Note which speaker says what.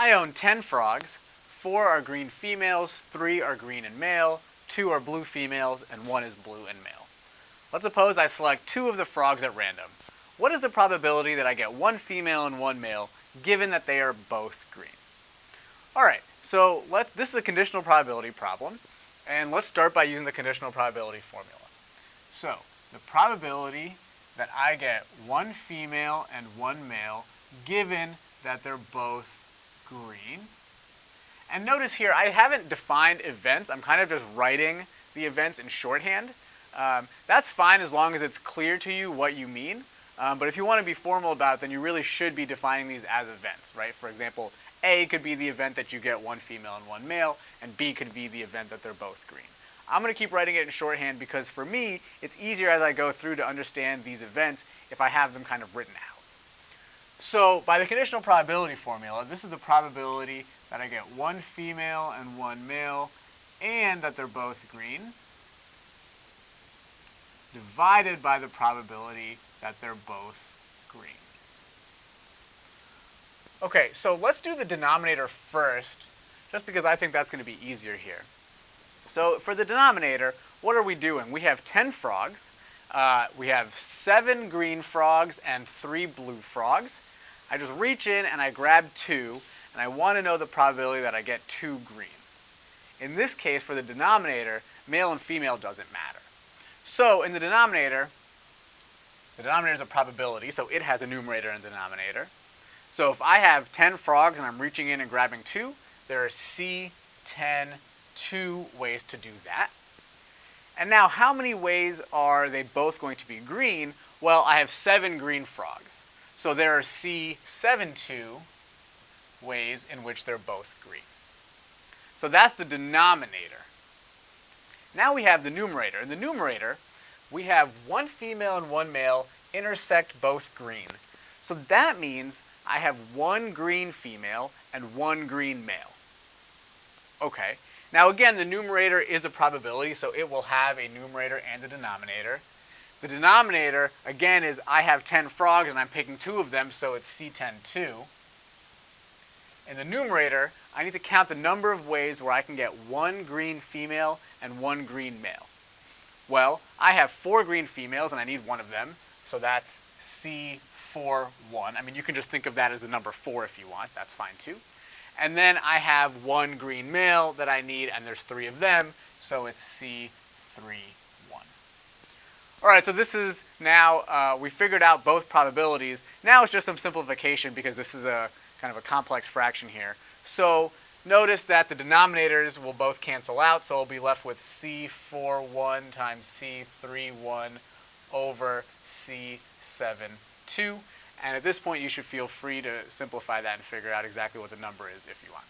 Speaker 1: I own 10 frogs. 4 are green females, 3 are green and male, 2 are blue females, and 1 is blue and male. Let's suppose I select 2 of the frogs at random. What is the probability that I get 1 female and 1 male, given that they are both green? Alright, so this is a conditional probability problem, and let's start by using the conditional probability formula. So, the probability that I get 1 female and 1 male, given that they're both green. And notice here, I haven't defined events. I'm kind of just writing the events in shorthand. That's fine as long as it's clear to you what you mean. But if you want to be formal about it, then you really should be defining these as events, right? For example, A could be the event that you get 1 female and 1 male, and B could be the event that they're both green. I'm going to keep writing it in shorthand because for me, it's easier as I go through to understand these events if I have them kind of written out. So by the conditional probability formula, this is the probability that I get 1 female and 1 male and that they're both green, divided by the probability that they're both green. Okay, so let's do the denominator first, just because I think that's going to be easier here. So for the denominator, what are we doing? We have 10 frogs. We have 7 green frogs and 3 blue frogs. I just reach in and I grab 2, and I want to know the probability that I get 2 greens. In this case, for the denominator, male and female doesn't matter. So in the denominator is a probability, so it has a numerator and denominator. So if I have 10 frogs and I'm reaching in and grabbing 2, there are C10 2 ways to do that. And now how many ways are they both going to be green? Well, I have 7 green frogs. So there are C72 ways in which they're both green. So that's the denominator. Now we have the numerator. In the numerator, we have 1 female and 1 male intersect both green. So that means I have 1 green female and 1 green male. Okay. Now again, the numerator is a probability, so it will have a numerator and a denominator. The denominator, again, is I have 10 frogs and I'm picking 2 of them, so it's C10-2. In the numerator, I need to count the number of ways where I can get 1 green female and 1 green male. Well, I have 4 green females and I need 1 of them, so that's C41. I mean, you can just think of that as the number 4 if you want. That's fine too. And then I have 1 green male that I need, and there's 3 of them, so it's C31. Alright, so this is now, we figured out both probabilities. Now it's just some simplification because this is a kind of a complex fraction here. So notice that the denominators will both cancel out, so we'll be left with C41 times C31 over C72. And at this point, you should feel free to simplify that and figure out exactly what the number is if you want.